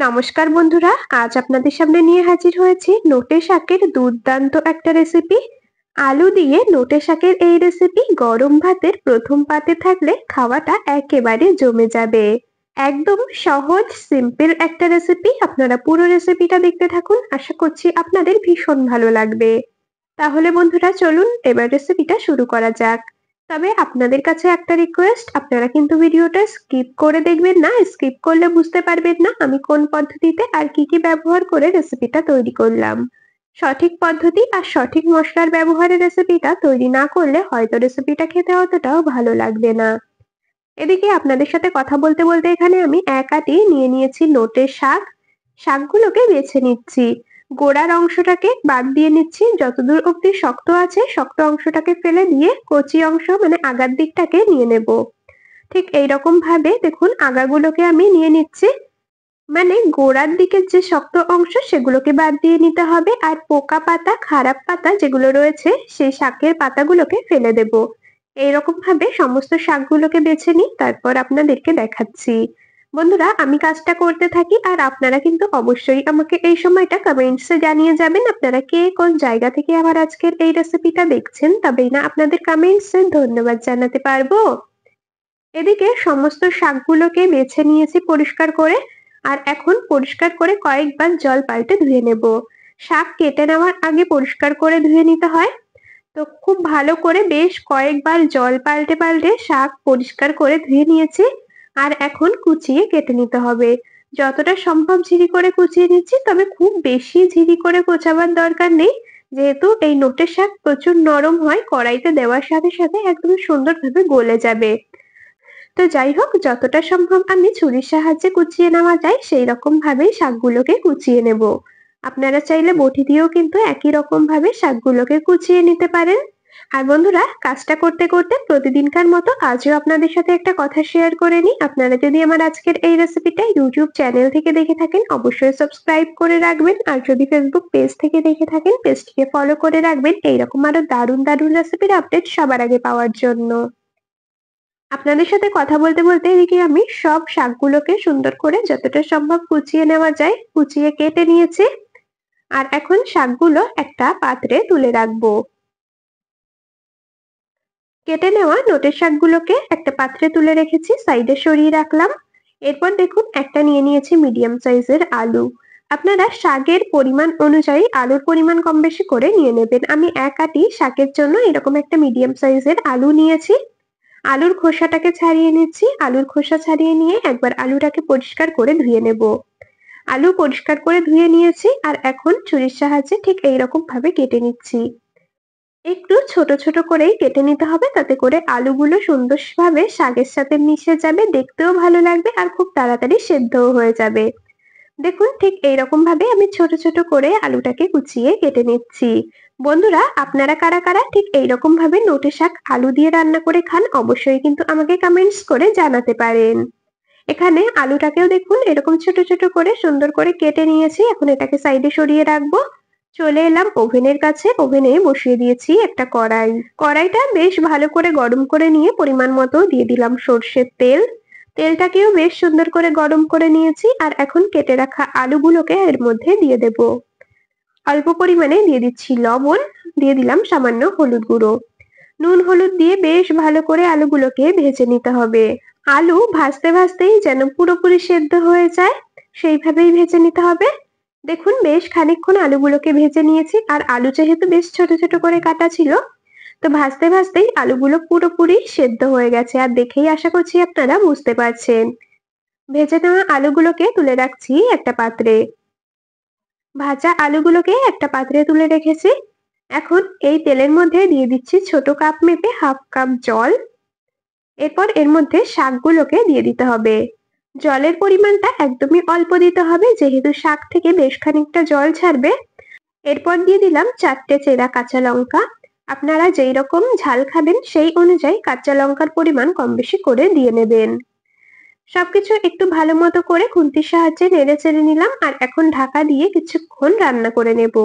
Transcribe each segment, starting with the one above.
নমস্কার বন্ধুরা, আজ আপনাদের সামনে নিয়ে হাজির হয়েছি নোটে শাকের দুর্দান্ত একটা রেসিপি। আলু দিয়ে নোটে শাকের এই রেসিপি গরম ভাতের প্রথম পাতে থাকলে খাওয়াটা একেবারে জমে যাবে। একদম সহজ সিম্পল একটা রেসিপি। আপনারা পুরো রেসিপিটা দেখতে থাকুন, আশা করছি আপনাদের ভীষণ ভালো লাগবে। তাহলে বন্ধুরা চলুন এবার রেসিপিটা শুরু করা যাক। তবে আপনাদের কাছে একটা রিকোয়েস্ট, আপনারা কিন্তু ভিডিওটা স্কিপ করে দেখবেন না। স্কিপ করলে বুঝতে পারবেন না আমি কোন পদ্ধতিতে আর কি ব্যবহার করে রেসিপিটা তৈরি করলাম। সঠিক পদ্ধতি আর সঠিক মশলার ব্যবহারে রেসিপিটা তৈরি না করলে হয়তো রেসিপিটা খেতে অতটাও ভালো লাগবে না। এদিকে আপনাদের সাথে কথা বলতে বলতে এখানে আমি এক আটি নিয়ে নিয়েছি নোটের শাক। শাকগুলোকে বেছে নিচ্ছি। গোড়ার অংশটাকে বাদ দিয়ে নিচ্ছি, যতদূর অব্দি শক্ত আছে শক্ত অংশটাকে ফেলে দিয়ে কচি অংশ মানে আগার দিকটাকে নিয়ে নেব। ঠিক এইরকম ভাবে দেখুন আগাগুলোকে আমি নিয়ে নিচ্ছি। মানে গোড়ার দিকের যে শক্ত অংশ সেগুলোকে বাদ দিয়ে নিতে হবে, আর পোকা পাতা খারাপ পাতা যেগুলো রয়েছে সেই শাকের পাতাগুলোকে ফেলে দেব। এইরকম ভাবে সমস্ত শাকগুলোকে বেছে নিই, তারপর আপনাদেরকে দেখাচ্ছি। বন্ধুরা আমি কাজটা করতে থাকি আর আপনারা কিন্তু অবশ্যই আমাকে এই সময়টা কমেন্টসে জানিয়ে যাবেন আপনারা কে কোন জায়গা থেকে আমার আজকের এই রেসিপিটা দেখছেন, তবেই না আপনাদের কমেন্টসে ধন্যবাদ জানাতে পারবো। এদিকে সমস্ত শাকগুলোকে বেছে নিয়েছি পরিষ্কার করে, আর এখন পরিষ্কার করে কয়েকবার জল পাল্টে ধুয়ে নেব। শাক কেটে নেওয়ার আগে পরিষ্কার করে ধুয়ে নিতে হয়। তো খুব ভালো করে বেশ কয়েকবার জল পাল্টে পাল্টে শাক পরিষ্কার করে ধুয়ে নিয়েছি। আর এখন কুচিয়ে কেটে নিতে হবে। যতটা সম্ভব ঝিরি করে কুচিয়ে নিচ্ছি, তবে খুব বেশি ঝিরি করে কোচাবার দরকার নেই, যেহেতু এই নোটের শাক প্রচুর নরম হয়, কড়াইতে দেওয়ার সাথে সাথে একদম সুন্দরভাবে গলে যাবে। তো যাই হোক, যতটা সম্ভব আমি ছুরির সাহায্যে কুচিয়ে নেওয়া যায় সেই রকম ভাবেই শাকগুলোকে কুচিয়ে নেব। আপনারা চাইলে বটি দিয়েও কিন্তু একই রকম ভাবে শাকগুলোকে কুচিয়ে নিতে পারেন। আর বন্ধুরা কাজটা করতে করতে প্রতিদিনকার মতো আজও আপনাদের সাথে একটা কথা শেয়ার করে নিই। আপনারা যদি আমার আজকের এই রেসিপিটা ইউটিউব চ্যানেল থেকে দেখে থাকেন অবশ্যই সাবস্ক্রাইব করে রাখবেন, আর যদি ফেসবুক পেজ থেকে দেখে থাকেন পেজটিকে ফলো করে রাখবেন এইরকম আরো দারুণ দারুণ রেসিপির আপডেট সবার আগে পাওয়ার জন্য। আপনাদের সাথে কথা বলতে বলতে এদিকে আমি সব শাকগুলোকে সুন্দর করে যতটা সম্ভব কুচিয়ে নেওয়া যায় কুচিয়ে কেটে নিয়েছি। আর এখন শাকগুলো একটা পাত্রে তুলে রাখবো। কেটে নেওয়া নোটের শাকগুলোকে একটা পাত্রে তুলে রেখেছি, সাইডে সরিয়ে রাখলাম। এরপর দেখুন একটা নিয়ে নিয়েছি মিডিয়াম সাইজের আলু। আপনারা শাকের পরিমাণ অনুযায়ী আলুর পরিমাণ কম বেশি করে নিয়ে নেবেন। আমি এক আটি শাকের জন্য এরকম একটা মিডিয়াম সাইজের আলু নিয়েছি। আলুর খোসাটাকে ছাড়িয়ে নিচ্ছি। আলুর খোসা ছাড়িয়ে নিয়ে একবার আলুটাকে পরিষ্কার করে ধুয়ে নেব। আলু পরিষ্কার করে ধুয়ে নিয়েছি, আর এখন ছুরির সাহায্যে ঠিক এইরকম ভাবে কেটে নিচ্ছি। একটু ছোট ছোট করেই কেটে নিতে হবে, তাতে করে আলুগুলো সুন্দরভাবে শাকের সাথে মিশে যাবে, দেখতেও ভালো লাগবে আর খুব তাড়াতাড়ি সেদ্ধও হয়ে যাবে। দেখুন ঠিক এইরকম ভাবে আমি ছোট ছোট করে আলুটাকে কুচিয়ে কেটে নিচ্ছি। বন্ধুরা আপনারা কারা কারা ঠিক এইরকম ভাবে নোটে শাক আলু দিয়ে রান্না করে খান অবশ্যই কিন্তু আমাকে কমেন্টস করে জানাতে পারেন। এখানে আলুটাকেও দেখুন এরকম ছোট ছোট করে সুন্দর করে কেটে নিয়েছি, এখন এটাকে সাইডে সরিয়ে রাখবো। চলে এলাম ওভেনের কাছে। ওভেনে বসিয়ে দিয়েছি একটা কড়াই। কড়াইটা বেশ ভালো করে গরম করে নিয়ে পরিমাণ মতো দিয়ে দিলাম সর্ষের তেল। তেলটাকেও বেশ সুন্দর করে গরম করে নিয়েছি, আর এখন কেটে রাখা আলুগুলোকে এর মধ্যে দিয়ে দেব। অল্প পরিমাণে দিয়ে দিচ্ছি লবণ, দিয়ে দিলাম সামান্য হলুদ গুঁড়ো। নুন হলুদ দিয়ে বেশ ভালো করে আলুগুলোকে ভেজে নিতে হবে। আলু ভাজতে ভাজতেই যেন পুরোপুরি সেদ্ধ হয়ে যায় সেইভাবেই ভেজে নিতে হবে। দেখুন বেশ খানিকক্ষণ আলুগুলোকে ভেজে নিয়েছি, আর আলু যেহেতু বেশ ছোট ছোট করে কাটা ছিল, তো ভাজতে ভাজতেই আলুগুলো পুরোপুরি সেদ্ধ হয়ে গেছে, আর দেখেই আশা করছি আপনারা বুঝতে পারছেন। ভেজে নেওয়া আলুগুলোকে তুলে রাখছি একটা পাত্রে। ভাজা আলুগুলোকে একটা পাত্রে তুলে রেখেছি। এখন এই তেলের মধ্যে দিয়ে দিচ্ছি ছোট কাপ মেপে হাফ কাপ জল। এরপর এর মধ্যে শাকগুলোকে দিয়ে দিতে হবে। জলের পরিমাণটা একদমই অল্প দিতে হবে, যেহেতু শাক থেকে বেশ খানিকটা জল ছাড়বে। এরপর দিয়ে দিলাম 4টে চেরা কাঁচা লঙ্কা। আপনারা যেই রকম ঝাল খাবেন সেই অনুযায়ী কাঁচা লঙ্কার পরিমাণ কম বেশি করে দিয়ে নেবেন। সবকিছু একটু ভালো মতো করে খুন্তির সাহায্যে নেড়ে চেড়ে নিলাম, আর এখন ঢাকা দিয়ে কিছুক্ষণ রান্না করে নেব,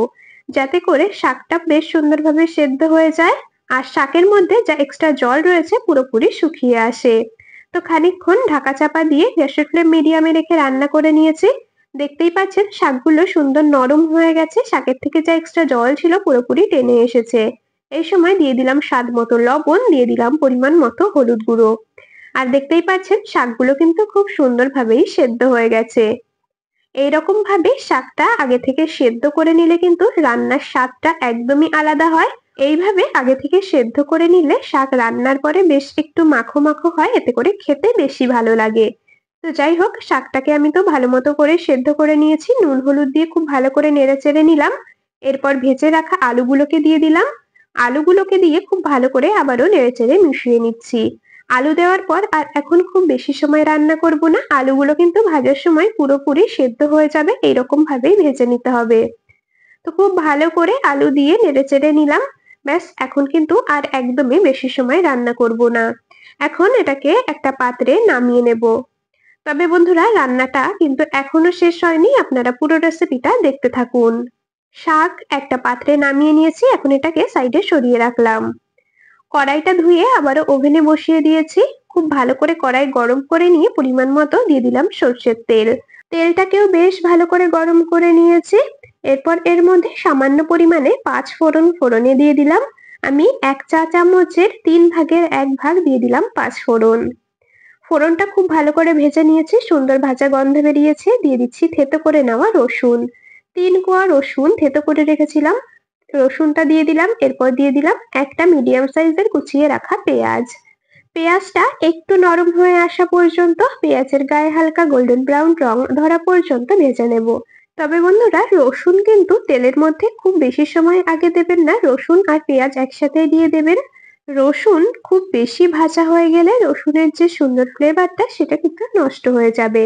যাতে করে শাকটা বেশ সুন্দরভাবে সেদ্ধ হয়ে যায় আর শাকের মধ্যে যা এক্সট্রা জল রয়েছে পুরোপুরি শুকিয়ে আসে। তো খানিকক্ষণ ঢাকা চাপা দিয়ে গ্যাসের ফ্লেম মিডিয়ামে রেখে রান্না করে নিয়েছি। দেখতেই পাচ্ছেন শাকগুলো সুন্দর নরম হয়ে গেছে, শাকের থেকে যা এক্সট্রা জল ছিল পুরোপুরি টেনে এসেছে। এই সময় দিয়ে দিলাম স্বাদ মতো লবণ, দিয়ে দিলাম পরিমাণ মতো হলুদ গুঁড়ো। আর দেখতেই পাচ্ছেন শাকগুলো কিন্তু খুব সুন্দরভাবেই সেদ্ধ হয়ে গেছে। এইরকম ভাবে শাকটা আগে থেকে সেদ্ধ করে নিলে কিন্তু রান্নার স্বাদটা একদমই আলাদা হয়। এইভাবে আগে থেকে সেদ্ধ করে নিলে শাক রান্নার পরে বেশ একটু মাখো মাখো হয়, এতে করে খেতে বেশি ভালো লাগে। তো যাই হোক, শাকটাকে আমি তো ভালো মতো করে সেদ্ধ করে নিয়েছি, নুন হলুদ দিয়ে খুব ভালো করে নেড়ে চেড়ে নিলাম। এরপর ভেজে রাখা আলুগুলোকে দিয়ে দিলাম। আলুগুলোকে দিয়ে খুব ভালো করে আবারও নেড়ে চেড়ে মিশিয়ে নিচ্ছি। আলু দেওয়ার পর আর এখন খুব বেশি সময় রান্না করব না, আলুগুলো কিন্তু ভাজার সময় পুরোপুরি সেদ্ধ হয়ে যাবে, এইরকম ভাবেই ভেজে নিতে হবে। তো খুব ভালো করে আলু দিয়ে নেড়েচেড়ে নিলাম। ব্যাস, এখন কিন্তু আর একদমই বেশি সময় রান্না করব না। এখন এটাকে একটা পাত্রে নামিয়ে নেব। তবে বন্ধুরা, রান্নাটা কিন্তু এখনো শেষ হয়নি, আপনারা পুরো রেসিপিটা দেখতে থাকুন। শাক একটা পাত্রে নামিয়ে নিয়েছি, এখন এটাকে সাইডে সরিয়ে রাখলাম। কড়াইটা ধুয়ে আবারও ওভেনে বসিয়ে দিয়েছি। খুব ভালো করে কড়াই গরম করে নিয়ে পরিমাণ মতো দিয়ে দিলাম সর্ষের তেল। তেলটাকেও বেশ ভালো করে গরম করে নিয়েছি। এরপর এর মধ্যে সামান্য পরিমাণে ৫ ফোড়ন ফোড়নে দিয়ে দিলাম। আমি ১ চা চামচের ৩ ভাগের ১ ভাগ দিয়ে দিলাম ৫ ফোড়ন। ফোড়নটা খুব ভালো করে ভেজে নিয়েছি, সুন্দর ভাজা গন্ধ বেরিয়েছে। দিয়ে দিচ্ছি থেতো করে নেওয়া রসুন। ৩ কোয়া রসুন থেতো করে রেখেছিলাম, রসুনটা দিয়ে দিলাম। এরপর দিয়ে দিলাম একটা মিডিয়াম সাইজের কুচিয়ে রাখা পেঁয়াজ। পেঁয়াজটা একটু নরম হয়ে আসা পর্যন্ত, পেঁয়াজের গায়ে হালকা গোল্ডেন ব্রাউন রং ধরা পর্যন্ত ভেজে নেব। তবে বন্ধুরা, রসুন কিন্তু তেলের মধ্যে খুব বেশি সময় আগে দেবেন না, রসুন আর পেঁয়াজ একসাথে দিয়ে দেবেন। রসুন খুব বেশি ভাজা হয়ে গেলে রসুনের যে সুন্দর ফ্লেভারটা সেটা কিন্তু নষ্ট হয়ে যাবে।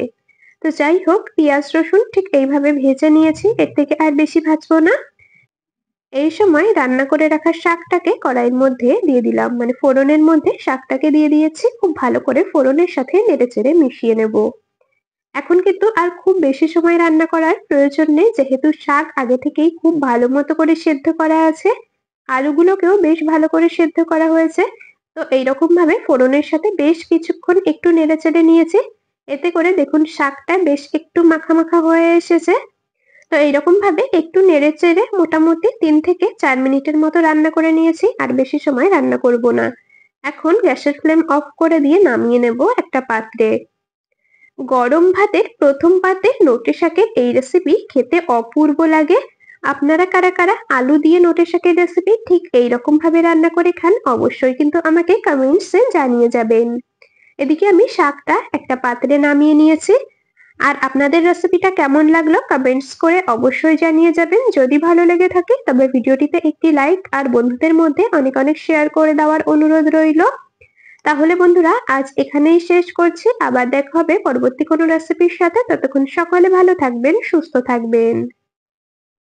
তো যাই হোক, পেঁয়াজ রসুন ঠিক এইভাবে ভেজে নিয়েছি, এর থেকে আর বেশি ভাজবো না। এই সময় রান্না করে রাখা শাকটাকে কড়াইয়ের মধ্যে দিয়ে দিলাম, মানে ফোড়নের মধ্যে শাকটাকে দিয়ে দিয়েছি। খুব ভালো করে ফোড়নের সাথে নেড়েচেড়ে মিশিয়ে নেব। এখন কিন্তু আর খুব বেশি সময় রান্না করার প্রয়োজন নেই, যেহেতু শাক আগে থেকেই খুব ভালো মতো করে সেদ্ধ করা আছে। আলুগুলোকেও বেশ ভালো করে সেদ্ধ করা হয়েছে। তো এইরকম ভাবে ফোড়নের সাথে বেশ কিছুক্ষণ একটু নেড়েচেড়ে নিয়েছি। এতে করে দেখুন শাকটা বেশ একটু মাখা মাখা হয়ে এসেছে। তো এইরকম ভাবে একটু নেড়েচেড়ে মোটামুটি ৩ থেকে ৪ মিনিটের মতো রান্না করে নিয়েছি, আর বেশি সময় রান্না করব না। এখন গ্যাসের ফ্লেম অফ করে দিয়ে নামিয়ে নেব একটা পাত্রে। গরম ভাতের প্রথম পাতে নোটে শাকের এই রেসিপি খেতে অপূর্ব লাগে। আপনারা কারা কারা আলু দিয়ে নোটে শাকের রেসিপি ঠিক এইরকম ভাবে রান্না করে খান, অবশ্যই কিন্তু আমাকে কমেন্টসে জানিয়ে যাবেন। এদিকে আমি শাকটা একটা পাত্রে নামিয়ে নিয়েছি। আর আপনাদের রেসিপিটা কেমন লাগলো কমেন্টস করে অবশ্যই জানিয়ে যাবেন। যদি ভালো লেগে থাকে তবে ভিডিওটিতে একটি লাইক আর বন্ধুদের মধ্যে অনেক অনেক শেয়ার করে দেওয়ার অনুরোধ রইল। তাহলে বন্ধুরা, আজ এখানেই শেষ করছি, আবার দেখা হবে পরবর্তী কোনো রেসিপির সাথে। ততক্ষণ সকলে ভালো থাকবেন, সুস্থ থাকবেন।